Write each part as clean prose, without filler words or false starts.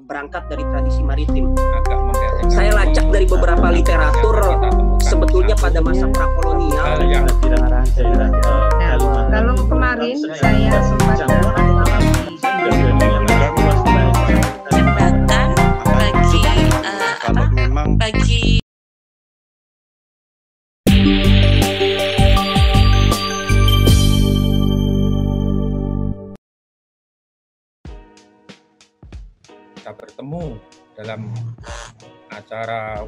berangkat dari tradisi maritim. Saya lacak dari beberapa literatur sebetulnya pada masa prakolonial. Kalau kemarin saya sempat jebakan bagi kita bertemu dalam acara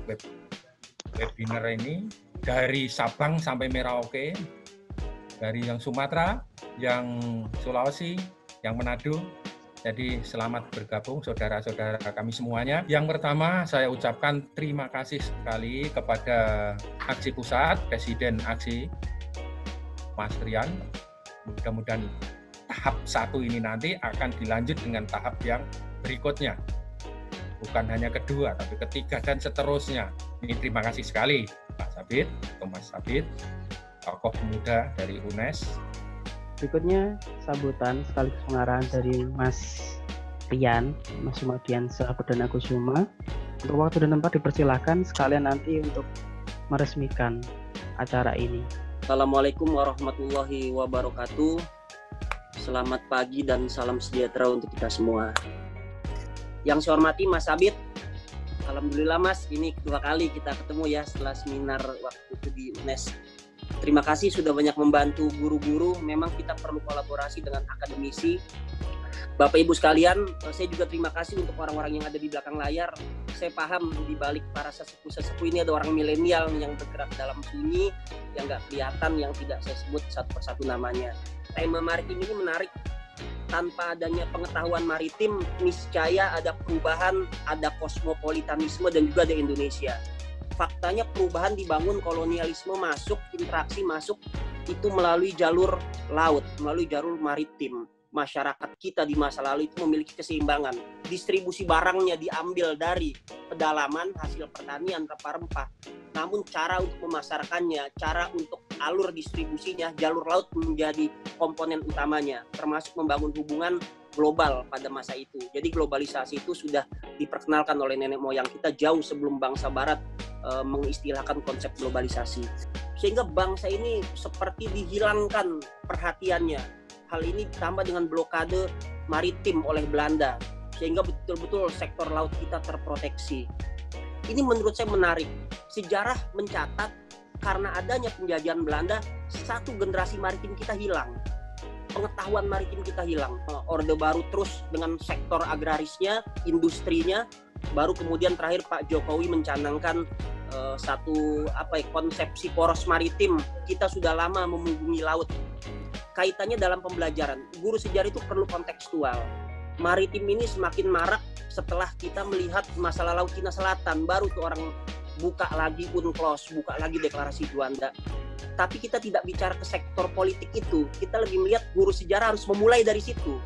webinar ini dari Sabang sampai Merauke, dari yang Sumatera, yang Sulawesi, yang Manado. Jadi selamat bergabung saudara-saudara kami semuanya. Yang pertama saya ucapkan terima kasih sekali kepada Aksi Pusat, Presiden Aksi, Mas Rian. Mudah-mudahan tahap 1 ini nanti akan dilanjut dengan tahap yang berikutnya. Bukan hanya kedua, tapi ketiga dan seterusnya. Ini terima kasih sekali Pak Sabit, Thomas Sabit, tokoh muda dari UNES. Berikutnya sambutan sekaligus pengarahan dari Mas Rian, Mas Sumadian Perdana Kusuma. Untuk waktu dan tempat dipersilahkan sekalian nanti untuk meresmikan acara ini. Assalamualaikum warahmatullahi wabarakatuh. Selamat pagi dan salam sejahtera untuk kita semua. Yang saya hormati Mas Sabit, alhamdulillah Mas, ini kedua kali kita ketemu ya setelah seminar waktu itu di UNES. Terima kasih sudah banyak membantu guru-guru. Memang kita perlu kolaborasi dengan akademisi. Bapak Ibu sekalian, saya juga terima kasih untuk orang-orang yang ada di belakang layar. Saya paham di balik para sesepuh-sesepuh ini ada orang milenial yang bergerak dalam sunyi, yang nggak kelihatan, yang tidak saya sebut satu persatu namanya. Tema maritim ini menarik. Tanpa adanya pengetahuan maritim, niscaya ada perubahan, ada kosmopolitanisme dan juga ada Indonesia. Faktanya perubahan dibangun, kolonialisme masuk, interaksi masuk, itu melalui jalur laut, melalui jalur maritim. Masyarakat kita di masa lalu itu memiliki keseimbangan. Distribusi barangnya diambil dari pedalaman, hasil pertanian, rempah-rempah. Namun cara untuk memasarkannya, cara untuk alur distribusinya, jalur laut menjadi komponen utamanya, termasuk membangun hubungan global pada masa itu. Jadi globalisasi itu sudah diperkenalkan oleh nenek moyang kita jauh sebelum bangsa barat mengistilahkan konsep globalisasi. Sehingga bangsa ini seperti dihilangkan perhatiannya. Hal ini ditambah dengan blokade maritim oleh Belanda, sehingga betul-betul sektor laut kita terproteksi. Ini menurut saya menarik. Sejarah mencatat karena adanya penjajahan Belanda, satu generasi maritim kita hilang. Pengetahuan maritim kita hilang. Orde Baru terus dengan sektor agrarisnya, industrinya, baru kemudian terakhir Pak Jokowi mencanangkan konsepsi poros maritim. Kita sudah lama menghubungi laut. Kaitannya dalam pembelajaran, guru sejarah itu perlu kontekstual. Maritim ini semakin marak setelah kita melihat masalah Laut Cina Selatan, baru tuh orang buka lagi UNCLOS, buka lagi deklarasi Juanda. Tapi kita tidak bicara ke sektor politik itu, kita lebih melihat guru sejarah harus memulai dari situ.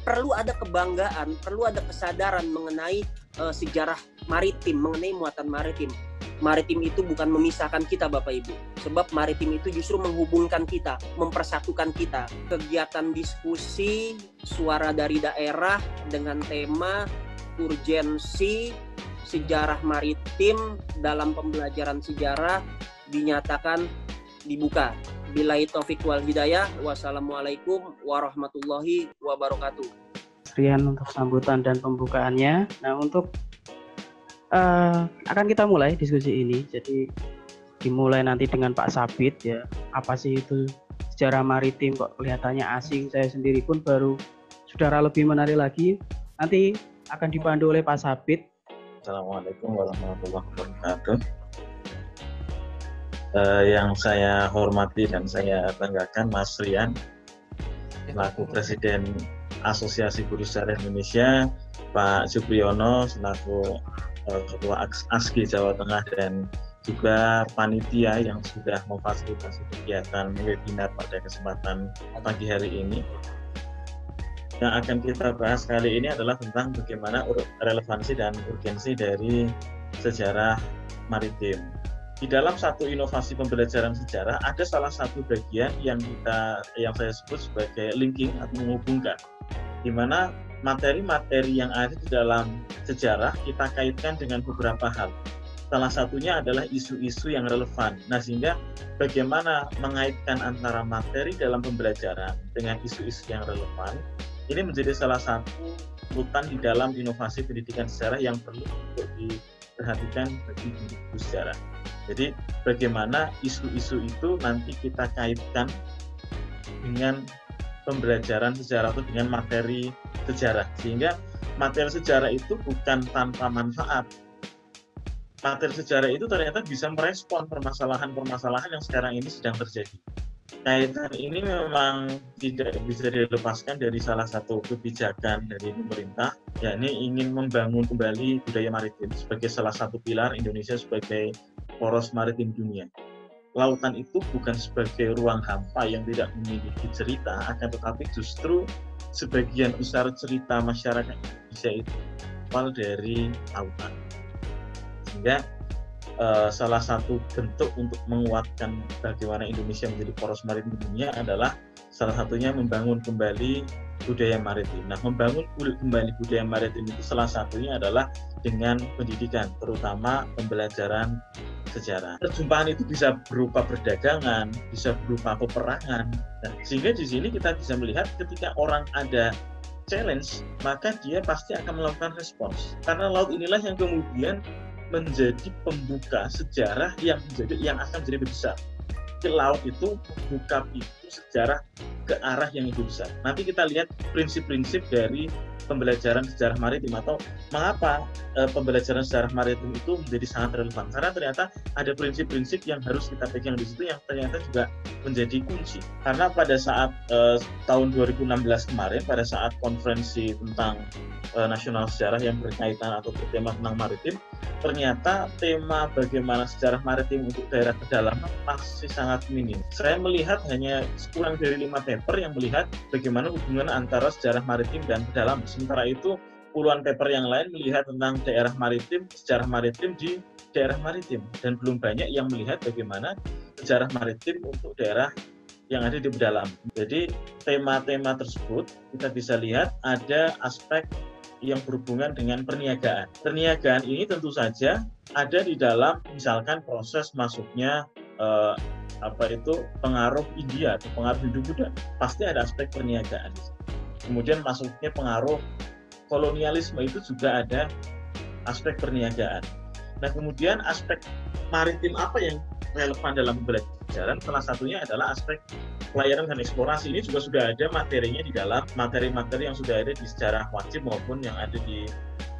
Perlu ada kebanggaan, perlu ada kesadaran mengenai sejarah maritim, mengenai muatan maritim. Maritim itu bukan memisahkan kita Bapak Ibu, sebab maritim itu justru menghubungkan kita, mempersatukan kita. Kegiatan diskusi, suara dari daerah dengan tema urgensi sejarah maritim dalam pembelajaran sejarah dinyatakan dibuka. Billahi taufiq wal hidayah. Wassalamualaikum warahmatullahi wabarakatuh. Rian untuk sambutan dan pembukaannya. Nah, untuk akan kita mulai diskusi ini. Jadi dimulai nanti dengan Pak Sabit ya. Apa sih itu sejarah maritim, kok kelihatannya asing? Saya sendiri pun baru saudara lebih menarik lagi. Nanti akan dipandu oleh Pak Sabit. Assalamualaikum warahmatullahi wabarakatuh. Yang saya hormati dan saya banggakan Mas Rian, selaku Presiden Asosiasi Guru Sejarah Indonesia, Pak Supriyono selaku Ketua ASKI Jawa Tengah, dan juga panitia yang sudah memfasilitasi kegiatan webinar pada kesempatan pagi hari ini. Yang akan kita bahas kali ini adalah tentang bagaimana relevansi dan urgensi dari sejarah maritim. Di dalam satu inovasi pembelajaran sejarah ada salah satu bagian yang saya sebut sebagai linking atau menghubungkan, di mana materi-materi yang ada di dalam sejarah kita kaitkan dengan beberapa hal. Salah satunya adalah isu-isu yang relevan. Nah, sehingga bagaimana mengaitkan antara materi dalam pembelajaran dengan isu-isu yang relevan, ini menjadi salah satu urutan di dalam inovasi pendidikan sejarah yang perlu untuk diperhatikan bagi guru sejarah. Jadi, bagaimana isu-isu itu nanti kita kaitkan dengan pembelajaran sejarah atau dengan materi sejarah, sehingga materi sejarah itu bukan tanpa manfaat. Materi sejarah itu ternyata bisa merespon permasalahan-permasalahan yang sekarang ini sedang terjadi. Kaitan ini memang tidak bisa dilepaskan dari salah satu kebijakan dari pemerintah, yakni ingin membangun kembali budaya maritim sebagai salah satu pilar Indonesia sebagai poros maritim dunia. Lautan itu bukan sebagai ruang hampa yang tidak memiliki cerita, akan tetapi justru sebagian besar cerita masyarakat Indonesia itu berasal dari lautan. Sehingga salah satu bentuk untuk menguatkan bagaimana Indonesia menjadi poros maritim dunia adalah salah satunya membangun kembali budaya maritim. Nah, membangun kembali budaya maritim itu salah satunya adalah dengan pendidikan, terutama pembelajaran sejarah. Perjumpaan itu bisa berupa perdagangan, bisa berupa peperangan. Nah, sehingga di sini kita bisa melihat ketika orang ada challenge, maka dia pasti akan melakukan respons. Karena laut inilah yang kemudian menjadi pembuka sejarah yang akan menjadi besar. Ke laut itu membuka pintu sejarah ke arah yang lebih besar. Nanti kita lihat prinsip-prinsip dari pembelajaran sejarah maritim atau mengapa pembelajaran sejarah maritim itu menjadi sangat relevan. Karena ternyata ada prinsip-prinsip yang harus kita pegang di situ yang ternyata juga menjadi kunci. Karena pada saat tahun 2016 kemarin, pada saat konferensi tentang nasional sejarah yang berkaitan atau bertema tentang maritim, ternyata tema bagaimana sejarah maritim untuk daerah pedalaman masih sangat minim. Saya melihat hanya kurang dari 5 paper yang melihat bagaimana hubungan antara sejarah maritim dan pedalaman. Sementara itu, puluhan paper yang lain melihat tentang daerah maritim, sejarah maritim di daerah maritim. Dan belum banyak yang melihat bagaimana sejarah maritim untuk daerah yang ada di pedalaman. Jadi, tema-tema tersebut kita bisa lihat ada aspek yang berhubungan dengan perniagaan. Perniagaan ini tentu saja ada di dalam misalkan proses masuknya pengaruh India atau pengaruh Hindu-Buddha. Pasti ada aspek perniagaan. Kemudian masuknya pengaruh kolonialisme itu juga ada aspek perniagaan. Nah, kemudian aspek maritim apa yang relevan dalam pembelajaran? Salah satunya adalah aspek pelayaran dan eksplorasi. Ini juga sudah ada materinya di dalam materi-materi yang sudah ada di sejarah wajib maupun yang ada di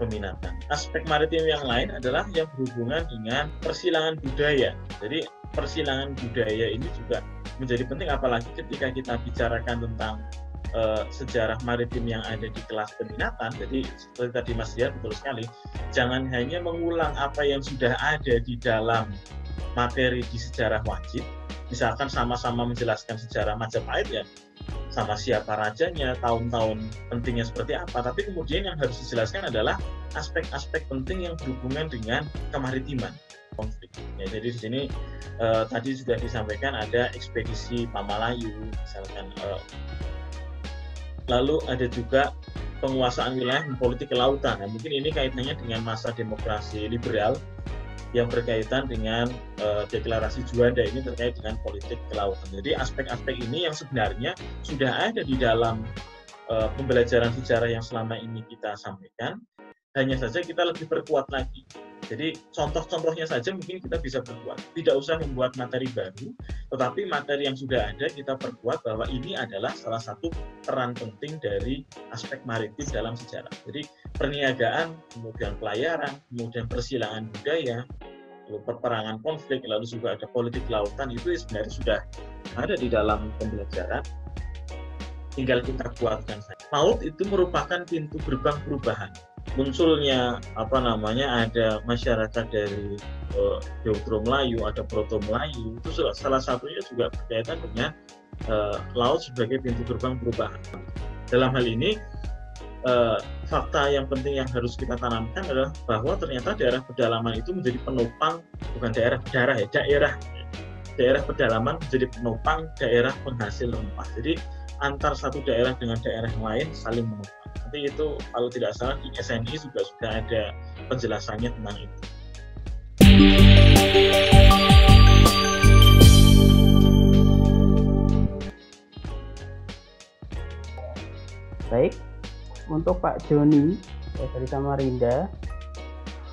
peminatan. Aspek maritim yang lain adalah yang berhubungan dengan persilangan budaya. Jadi persilangan budaya ini juga menjadi penting, apalagi ketika kita bicarakan tentang sejarah maritim yang ada di kelas peminatan. Jadi seperti tadi Mas Dian betul sekali, jangan hanya mengulang apa yang sudah ada di dalam materi di sejarah wajib. Misalkan sama-sama menjelaskan sejarah Majapahit ya, sama siapa rajanya, tahun-tahun pentingnya seperti apa. Tapi kemudian yang harus dijelaskan adalah aspek-aspek penting yang berhubungan dengan kemaritiman, konflik. Ya, jadi di sini tadi sudah disampaikan ada ekspedisi Pamalayu, misalkan. Lalu ada juga penguasaan wilayah dan politik kelautan. Nah, mungkin ini kaitannya dengan masa demokrasi liberal yang berkaitan dengan deklarasi Juanda ini terkait dengan politik kelautan. Jadi aspek-aspek ini yang sebenarnya sudah ada di dalam pembelajaran sejarah yang selama ini kita sampaikan, hanya saja kita lebih perkuat lagi. Jadi contoh-contohnya saja mungkin kita bisa perkuat. Tidak usah membuat materi baru, tetapi materi yang sudah ada kita perkuat bahwa ini adalah salah satu peran penting dari aspek maritim dalam sejarah. Jadi perniagaan, kemudian pelayaran, kemudian persilangan budaya, lalu peperangan konflik, lalu juga ada politik lautan, itu sebenarnya sudah ada di dalam pembelajaran. Tinggal kita kuatkan saja. Laut itu merupakan pintu gerbang perubahan. Munculnya ada masyarakat dari Deutero Melayu, ada Proto Melayu, itu salah satunya juga berkaitan dengan laut sebagai pintu gerbang perubahan. Dalam hal ini fakta yang penting yang harus kita tanamkan adalah bahwa ternyata daerah pedalaman itu menjadi penopang, bukan daerah pedalaman menjadi penopang daerah penghasil rempah. Jadi antar satu daerah dengan daerah yang lain saling menopang. Nanti itu kalau tidak salah di SNI juga sudah ada penjelasannya tentang itu. Baik, untuk Pak Joni ya, dari Samarinda,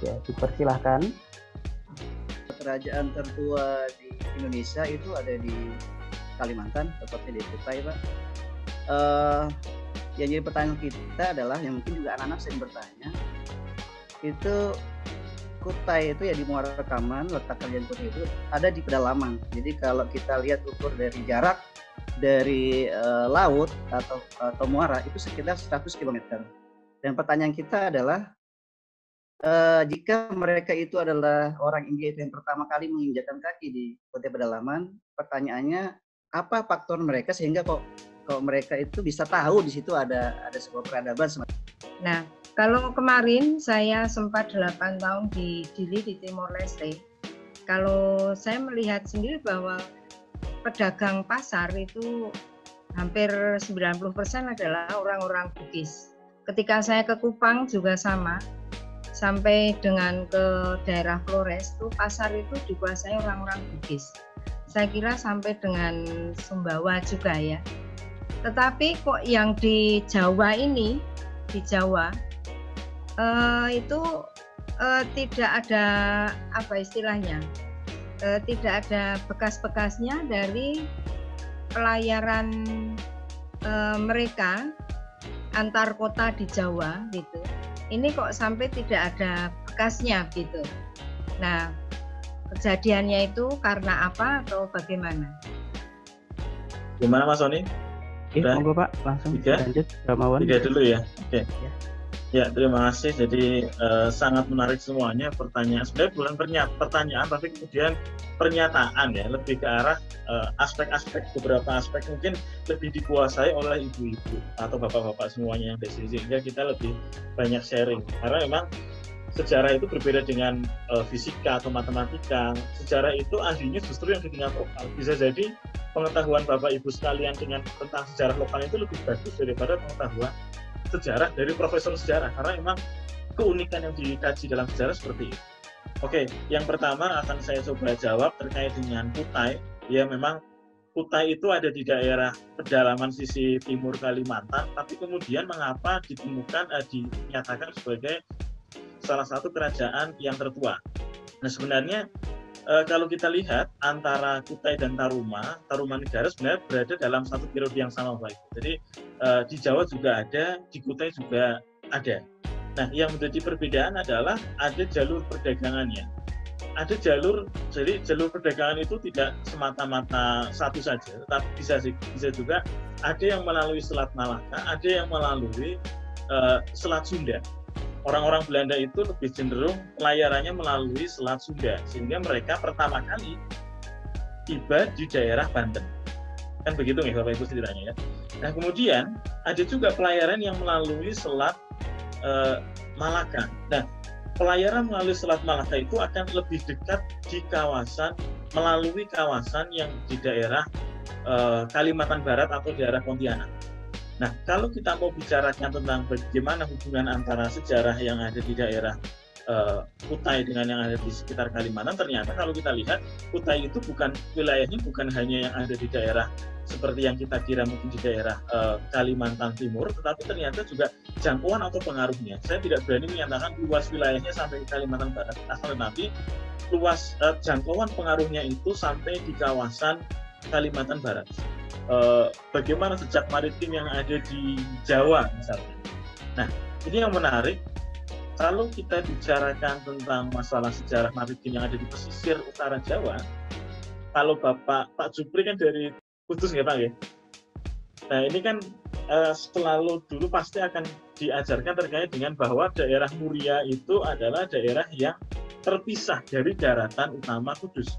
ya dipersilahkan. Kerajaan tertua di Indonesia itu ada di Kalimantan, tepatnya di Kutai, Pak. Yang jadi pertanyaan kita adalah, yang mungkin juga anak-anak sering bertanya, itu Kutai itu ya di Muara Rekaman, letak kerajaan Kutai itu ada di pedalaman. Jadi kalau kita lihat ukur dari jarak dari laut atau muara itu sekitar 100 km. Dan pertanyaan kita adalah, jika mereka itu adalah orang India itu yang pertama kali menginjakkan kaki di Kutai pedalaman, pertanyaannya apa faktor mereka sehingga kok mereka itu bisa tahu di situ ada sebuah peradaban. Nah, kalau kemarin saya sempat 8 tahun di Dili di Timor Leste, kalau saya melihat sendiri bahwa pedagang pasar itu hampir 90% adalah orang-orang Bugis. Ketika saya ke Kupang juga sama, sampai dengan ke daerah Flores itu pasar itu dikuasai orang-orang Bugis. Saya kira sampai dengan Sumbawa juga ya. Tetapi kok yang di Jawa ini, di Jawa itu tidak ada apa istilahnya, tidak ada bekas-bekasnya dari pelayaran mereka antar kota di Jawa gitu. Ini kok sampai tidak ada bekasnya gitu. Nah, kejadiannya itu karena apa atau bagaimana? Gimana Mas Soni? Monggo Pak, langsung lanjut Ramawan. 3 dulu ya. Oke. Ya, terima kasih. Jadi sangat menarik semuanya pertanyaan. Sebenarnya bukan pertanyaan, tapi kemudian pernyataan ya, lebih ke arah aspek-aspek, beberapa aspek mungkin lebih dikuasai oleh ibu-ibu atau bapak-bapak semuanya yang di sini, sehingga kita lebih banyak sharing. Karena memang sejarah itu berbeda dengan fisika atau matematika. Sejarah itu ahlinya justru yang di tingkat lokal. Bisa jadi pengetahuan Bapak Ibu sekalian tentang sejarah lokal itu lebih bagus daripada pengetahuan sejarah dari profesor sejarah, karena memang keunikan yang dikaji dalam sejarah seperti itu. Oke, yang pertama akan saya coba jawab terkait dengan Kutai. Ya, memang Kutai itu ada di daerah pedalaman sisi timur Kalimantan, tapi kemudian mengapa ditemukan dinyatakan sebagai salah satu kerajaan yang tertua. Nah, sebenarnya kalau kita lihat antara Kutai dan Tarumanegara sebenarnya berada dalam satu periode yang sama, Pak. Jadi di Jawa juga ada, di Kutai juga ada. Nah, yang menjadi perbedaan adalah ada jalur perdagangannya. Ada jadi jalur perdagangan itu tidak semata-mata satu saja, tetapi bisa juga ada yang melalui Selat Malaka, ada yang melalui Selat Sunda. Orang-orang Belanda itu lebih cenderung pelayarannya melalui Selat Sunda, sehingga mereka pertama kali tiba di daerah Banten. Kan begitu nih Bapak Ibu ceritanya ya. Nah, kemudian ada juga pelayaran yang melalui Selat Malaka. Nah, pelayaran melalui Selat Malaka itu akan lebih dekat di melalui kawasan yang di daerah Kalimantan Barat atau daerah Pontianak. Nah, kalau kita mau bicarakan tentang bagaimana hubungan antara sejarah yang ada di daerah Kutai dengan yang ada di sekitar Kalimantan, ternyata kalau kita lihat Kutai itu wilayahnya bukan hanya yang ada di daerah seperti yang kita kira mungkin di daerah Kalimantan Timur, tetapi ternyata juga jangkauan atau pengaruhnya. Saya tidak berani menyatakan luas wilayahnya sampai ke Kalimantan Barat, tetapi luas jangkauan pengaruhnya itu sampai di kawasan Kalimantan Barat. Bagaimana jejak maritim yang ada di Jawa misalnya. Nah, ini yang menarik. Kalau kita bicarakan tentang masalah sejarah maritim yang ada di pesisir utara Jawa, kalau Pak Jupri kan dari Kudus ya Pak ya. Nah, ini kan selalu dulu pasti akan diajarkan terkait dengan bahwa daerah Muria itu adalah daerah yang terpisah dari daratan utama Kudus.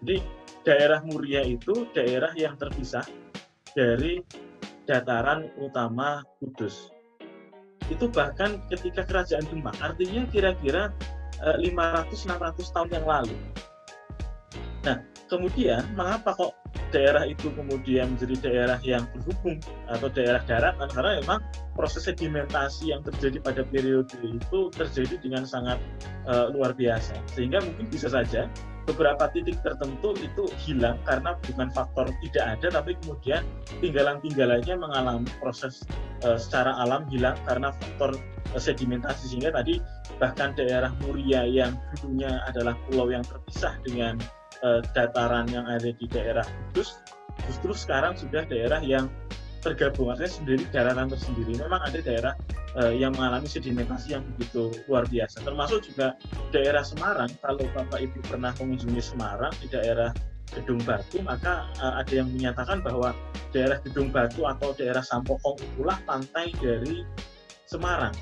Jadi daerah Muria itu daerah yang terpisah dari dataran utama Kudus. Itu bahkan ketika kerajaan Demak, artinya kira-kira 500-600 tahun yang lalu. Nah, kemudian mengapa kok daerah itu kemudian menjadi daerah yang berhubung atau daerah daratan? Karena memang proses sedimentasi yang terjadi pada periode itu terjadi dengan sangat luar biasa, sehingga mungkin bisa saja beberapa titik tertentu itu hilang karena bukan faktor tidak ada, tapi kemudian tinggalan-tinggalannya mengalami proses secara alam hilang karena faktor sedimentasi, sehingga tadi bahkan daerah Muria yang dulunya adalah pulau yang terpisah dengan dataran yang ada di daerah Kudus, justru sekarang sudah daerah yang tergabung, artinya sendiri daratan tersendiri. Memang ada daerah yang mengalami sedimentasi yang begitu luar biasa, termasuk juga daerah Semarang. Kalau Bapak Ibu pernah mengunjungi Semarang di daerah Gedung Batu, maka ada yang menyatakan bahwa daerah Gedung Batu atau daerah Sampokong itulah pantai dari Semarang,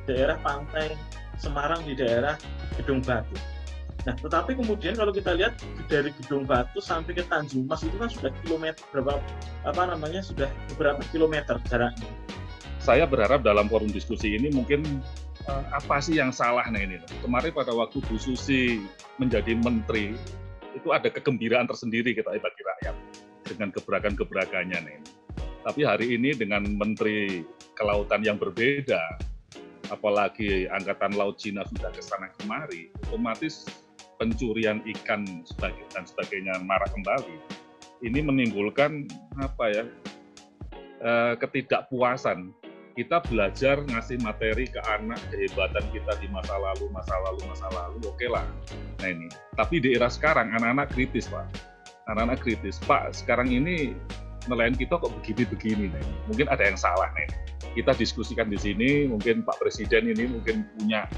daerah pantai Semarang di daerah Gedung Batu. Nah, tetapi kemudian kalau kita lihat dari Gedung Batu sampai ke Tanjung Mas itu kan sudah sudah beberapa kilometer jaraknya. Saya berharap dalam forum diskusi ini mungkin apa sih yang salah ini? Kemarin pada waktu Bu Susi menjadi menteri itu ada kegembiraan tersendiri kita bagi rakyat dengan gebrakan-gebrakannya nih. Tapi hari ini dengan Menteri Kelautan yang berbeda, apalagi Angkatan Laut Cina sudah ke sana kemari, otomatis pencurian ikan dan sebagainya marak kembali. Ini menimbulkan ketidakpuasan. Kita belajar ngasih materi ke anak kehebatan kita di masa lalu, oke lah. Nah ini, tapi di era sekarang anak-anak kritis, Pak. Anak-anak kritis, Pak. Sekarang ini nelayan kita kok begini-begini, nih. Mungkin ada yang salah, nih. Kita diskusikan di sini. Mungkin Pak Presiden ini mungkin punya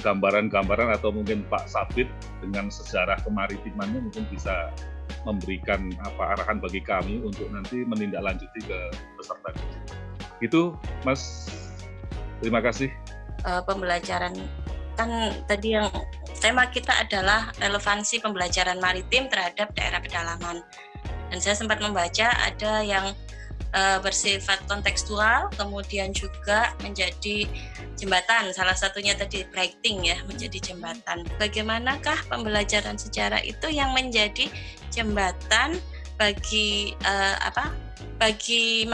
gambaran-gambaran, atau mungkin Pak Sabit dengan sejarah kemaritimannya mungkin bisa memberikan arahan bagi kami untuk nanti menindaklanjuti ke peserta didik. Itu, Mas. Terima kasih. Pembelajaran kan tadi yang tema kita adalah relevansi pembelajaran maritim terhadap daerah pedalaman. Dan saya sempat membaca ada yang bersifat kontekstual, kemudian juga menjadi jembatan. Salah satunya tadi writing ya, menjadi jembatan. Bagaimanakah pembelajaran sejarah itu yang menjadi jembatan bagi bagi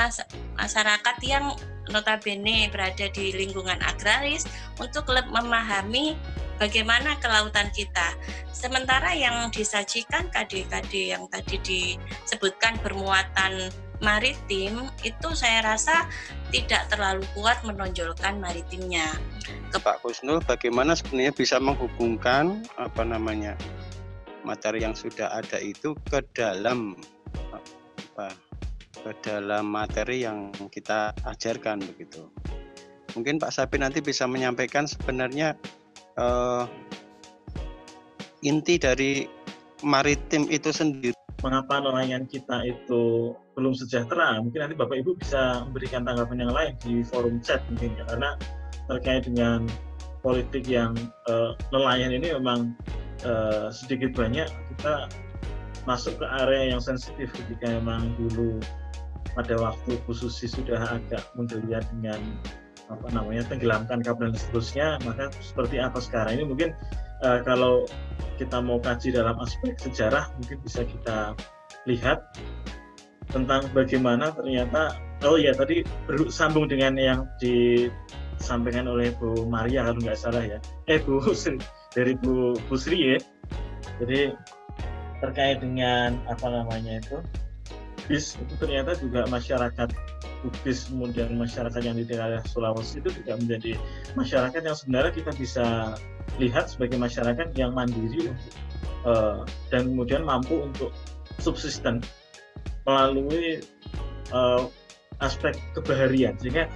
masyarakat yang notabene berada di lingkungan agraris untuk memahami bagaimana kelautan kita. Sementara yang disajikan KD-KD yang tadi disebutkan bermuatan maritim itu saya rasa tidak terlalu kuat menonjolkan maritimnya. Pak Kusnul, bagaimana sebenarnya bisa menghubungkan materi yang sudah ada itu ke dalam materi yang kita ajarkan begitu. Mungkin Pak Sapi nanti bisa menyampaikan sebenarnya inti dari maritim itu sendiri. Mengapa nelayan kita itu belum sejahtera? Mungkin nanti Bapak Ibu bisa memberikan tanggapan yang lain di forum chat mungkin ya, karena terkait dengan politik yang nelayan ini memang sedikit banyak kita masuk ke area yang sensitif ketika memang dulu pada waktu Bu Susi sudah agak menggeliat dengan tenggelamkan kapal dan seterusnya, maka seperti apa sekarang ini mungkin kalau kita mau kaji dalam aspek sejarah mungkin bisa kita lihat tentang bagaimana ternyata tadi bersambung dengan yang disampaikan oleh Bu Maria kalau nggak salah ya, Bu Sri, dari Bu Sri ya. Jadi terkait dengan BIS itu ternyata juga masyarakat Bugis kemudian masyarakat yang di daerah Sulawesi itu juga menjadi masyarakat yang sebenarnya kita bisa lihat sebagai masyarakat yang mandiri dan kemudian mampu untuk subsisten melalui aspek kebaharian, sehingga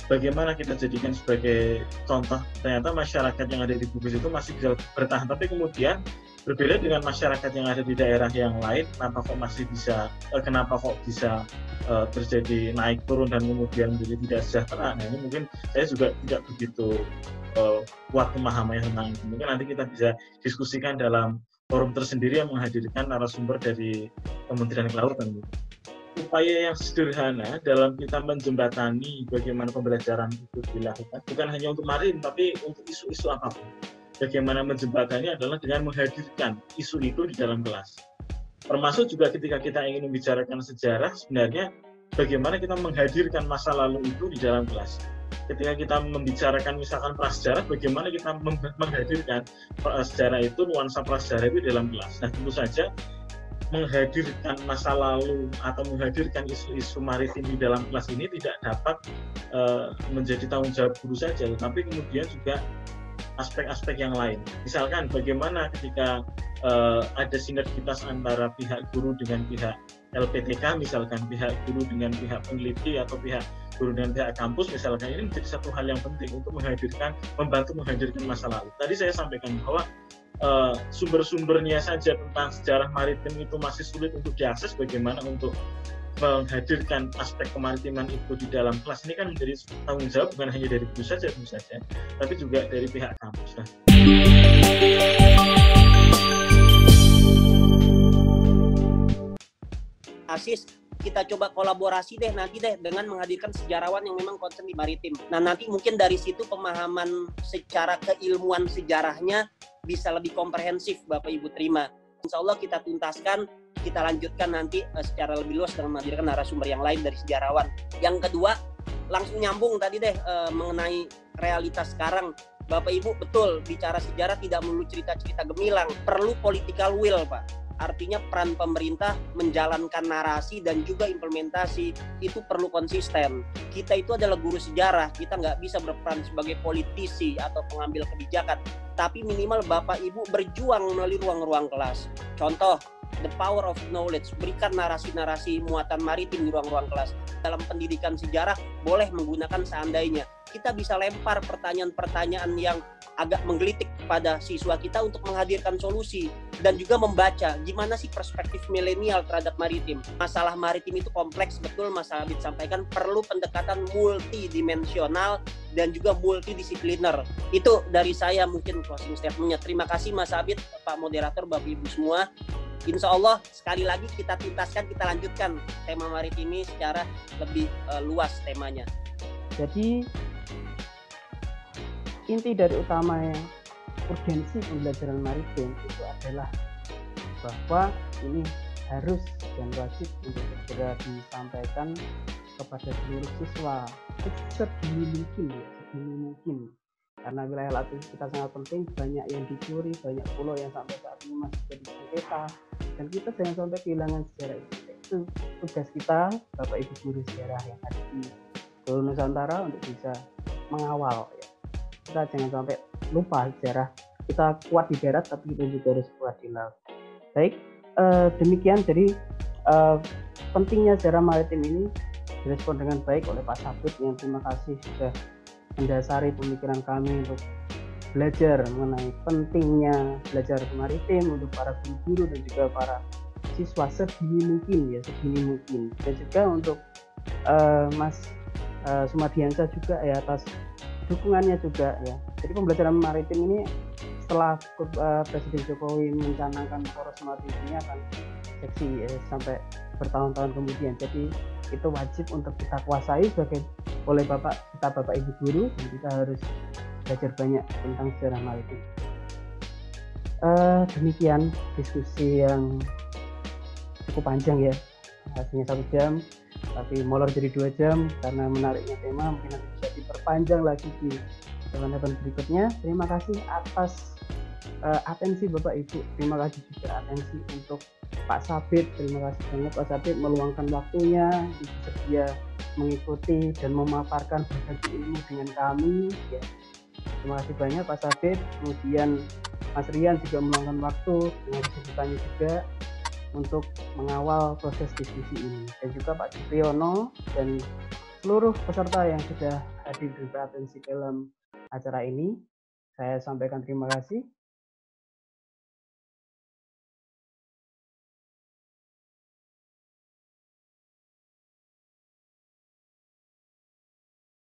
bagaimana kita jadikan sebagai contoh ternyata masyarakat yang ada di Bugis itu masih bisa bertahan, tapi kemudian berbeda dengan masyarakat yang ada di daerah yang lain. Kenapa kok bisa terjadi naik turun dan kemudian menjadi tidak sejahtera? Nah ini mungkin saya juga tidak begitu kuat pemahamannya tentang itu. Mungkin nanti kita bisa diskusikan dalam forum tersendiri yang menghadirkan narasumber dari Kementerian Kelautan. Upaya yang sederhana dalam kita menjembatani bagaimana pembelajaran itu dilakukan, bukan hanya untuk maritim tapi untuk isu-isu apapun. bagaimana menjembatanya adalah dengan menghadirkan isu itu di dalam kelas. Termasuk juga ketika kita ingin membicarakan sejarah, sebenarnya bagaimana kita menghadirkan masa lalu itu di dalam kelas. Ketika kita membicarakan misalkan prasejarah, bagaimana kita menghadirkan sejarah itu, nuansa prasejarah itu dalam kelas. Nah, tentu saja menghadirkan masa lalu atau menghadirkan isu-isu maritim di dalam kelas ini tidak dapat menjadi tanggung jawab guru saja, tetapi kemudian juga aspek-aspek yang lain. Misalkan bagaimana ketika ada sinergitas antara pihak guru dengan pihak LPTK, misalkan pihak guru dengan pihak peneliti atau pihak guru dengan pihak kampus, misalkan, ini menjadi satu hal yang penting untuk membantu menghadirkan masa lalu. Tadi saya sampaikan bahwa sumber-sumbernya saja tentang sejarah maritim itu masih sulit untuk diakses. Bagaimana untuk menghadirkan aspek kemaritiman itu di dalam kelas ini kan menjadi tanggung jawab bukan hanya dari guru saja tentu saja, tapi juga dari pihak kampus. Asis, kita coba kolaborasi nanti dengan menghadirkan sejarawan yang memang concern di maritim. Nah, nanti mungkin dari situ pemahaman secara keilmuan sejarahnya bisa lebih komprehensif, Bapak Ibu terima. Insya Allah kita tuntaskan, kita lanjutkan nanti secara lebih luas dengan menghadirkan narasumber yang lain dari sejarawan. Yang kedua, langsung nyambung tadi mengenai realitas sekarang. Bapak Ibu betul, bicara sejarah tidak melulu cerita-cerita gemilang, perlu political will, Pak. Artinya peran pemerintah menjalankan narasi dan juga implementasi itu perlu konsisten. Kita itu adalah guru sejarah, kita nggak bisa berperan sebagai politisi atau pengambil kebijakan, tapi minimal Bapak Ibu berjuang melalui ruang-ruang kelas. Contoh, the power of knowledge, berikan narasi-narasi muatan maritim di ruang-ruang kelas. Dalam pendidikan sejarah boleh menggunakan seandainya. Kita bisa lempar pertanyaan-pertanyaan yang agak menggelitik pada siswa kita untuk menghadirkan solusi dan juga membaca gimana sih perspektif milenial terhadap maritim. Masalah maritim itu kompleks, betul Mas Abid sampaikan, perlu pendekatan multidimensional dan juga multidisipliner. Itu dari saya mungkin closing statement-nya. Terima kasih Mas Abid, Pak Moderator, Bapak Ibu semua. Insya Allah sekali lagi kita tuntaskan, kita lanjutkan tema maritim ini secara lebih luas temanya. Jadi inti dari utamanya urgensi pembelajaran maritim itu adalah bahwa ini harus dan wajib untuk segera disampaikan kepada seluruh siswa sedini mungkin. Karena wilayah laut kita sangat penting, banyak yang dicuri, banyak pulau yang sampai saat ini masih jadi sengketa, dan kita jangan sampai kehilangan sejarah itu. Itu tugas kita, Bapak Ibu guru sejarah yang ada di seluruh Nusantara untuk bisa mengawal. Ya. Kita jangan sampai lupa sejarah. Kita kuat di darat, tapi kita juga harus kuat di laut. Baik, demikian. Jadi pentingnya sejarah maritim ini direspon dengan baik oleh Pak Sabit, yang terima kasih sudah mendasari pemikiran kami untuk belajar mengenai pentingnya belajar maritim untuk para guru dan juga para siswa sedini mungkin, dan juga untuk Mas Sumadiansa juga ya atas dukungannya juga ya. Jadi pembelajaran maritim ini setelah Presiden Jokowi mencanangkan poros maritim ini akan seksi sampai bertahun-tahun kemudian. Jadi itu wajib untuk kita kuasai oleh Bapak Ibu guru, dan kita harus belajar banyak tentang sejarah maritim. Demikian diskusi yang cukup panjang ya, hanya 1 jam, tapi molor jadi 2 jam karena menariknya tema. Mungkin nanti bisa diperpanjang lagi di event-event berikutnya. Terima kasih atas atensi Bapak Ibu, terima kasih juga atensi untuk Pak Sabit. Terima kasih banget Pak Sabit meluangkan waktunya, bersedia mengikuti dan memaparkan berbagai ilmu dengan kami ya. Terima kasih banyak Pak Sabit. Kemudian Mas Rian juga meluangkan waktu dengan kesibukannya juga untuk mengawal proses diskusi ini, dan juga Pak Supriyono dan seluruh peserta yang sudah hadir dan beratensi dalam acara ini. Saya sampaikan terima kasih.